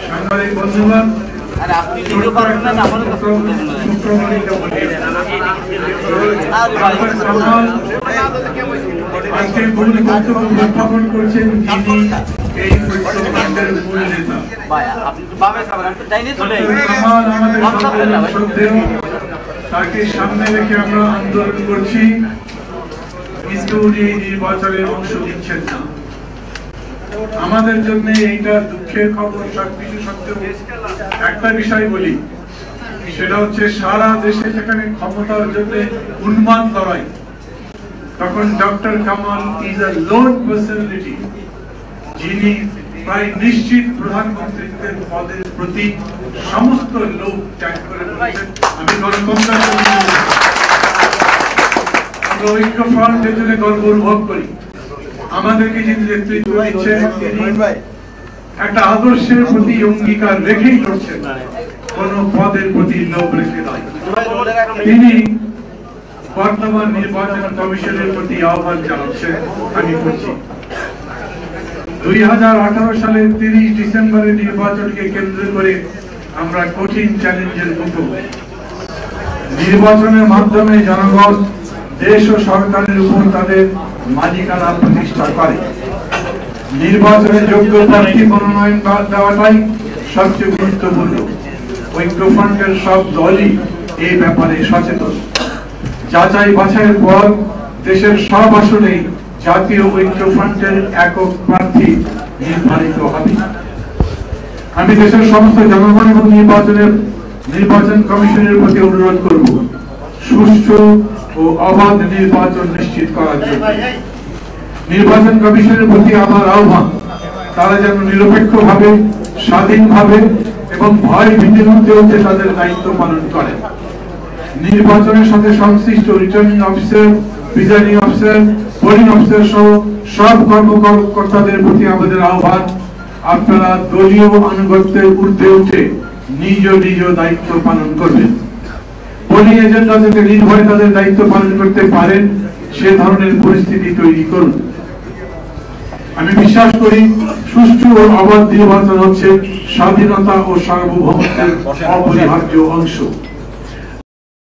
সাংবাদিক বন্ধুগণ, আপনি ভিডিও পাবেন না আমাদের কাছে আজকে মূল বক্তব্য উপস্থাপন করছেন যিনি এই প্রতিষ্ঠানের মূল নেতা। তাকে সামনে রেখে আমরা আন্দোলন করছি, কিন্তু উনি নির্বাচনের অংশ নিচ্ছেন না। আমাদের জন্য এইটা দুঃখের খবর। সবকিছু সত্ত্বেও একটা বিষয় বলি, সেটা হচ্ছে সারা দেশে যেখানে ক্ষমতার জন্য উন্মাদ লড়াই, তখন doctor Kamal is a loan personality, যিনি প্রায় নিশ্চিত প্রধানমন্ত্রীত্বের পদের প্রতি সমস্ত লোক ত্যাগ করে বলেছেন আমি গণতন্ত্র, আমরা ঐক্য ফ্রন্টের জন্য গর্ব অনুভব করি। আমাদেরকে যিনি নেতৃত্ব দিচ্ছেন তিনি একটা আদর্শের প্রতি অঙ্গীকার রেখেই করছেন, কোন পদের প্রতি লোভ রেখে নয়। তিনি বর্তমান নির্বাচন কমিশনের প্রতি আহ্বান জানাচ্ছেন। আমি বলছি 2018 সালের 30 ডিসেম্বরের নির্বাচনকে কেন্দ্র করে আমরা কঠিন চ্যালেঞ্জের মুখোমুখি। নির্বাচনের মাধ্যমে জনগণ দেশ ও সরকারের উপর তাদের মালিকানা প্রতিষ্ঠা করে। নির্বাচনে যোগ্য প্রার্থী মনোনয়ন দেওয়াটাই সবচেয়ে গুরুত্বপূর্ণ। ঐক্যফ্রন্টের সব দলই এই ব্যাপারে সচেতন। যাচাই বাছাইয়ের পর দেশের সব আসনেই জাতীয় ঐক্যফ্রন্টের একক প্রার্থী নির্ধারিত হবে। আমি দেশের সমস্ত জনগণ এবং নির্বাচন কমিশনের প্রতি অনুরোধ করব সুষ্ঠু ও অবাধ নির্বাচন নিশ্চিত করার জন্য। নির্বাচন কমিশনের প্রতি আমার আহ্বান, তারা যেন নিরপেক্ষভাবে, স্বাধীনভাবে এবং ভয় ভীতির মধ্যে তাদের দায়িত্ব পালন করে। নির্বাচনের সাথে সংশ্লিষ্ট returning officer, presiding officer, polling officer সহ সব কর্মকর্তাদের প্রতি আমাদের আহ্বান, আপনারা দলীয় আনুগত্যের ঊর্ধ্বে উঠে নিজ নিজ দায়িত্ব পালন করবেন। পোলিং এজেন্টরা যাতে নির্ভয়ে তাদের দায়িত্ব পালন করতে পারেন সে ধরনের পরিস্থিতি তৈরি করুন। আমি বিশ্বাস করি সুষ্ঠু ও অবাধ নির্বাচন হচ্ছে স্বাধীনতা ও সার্বভৌমত্বের অপরিহার্য অংশ।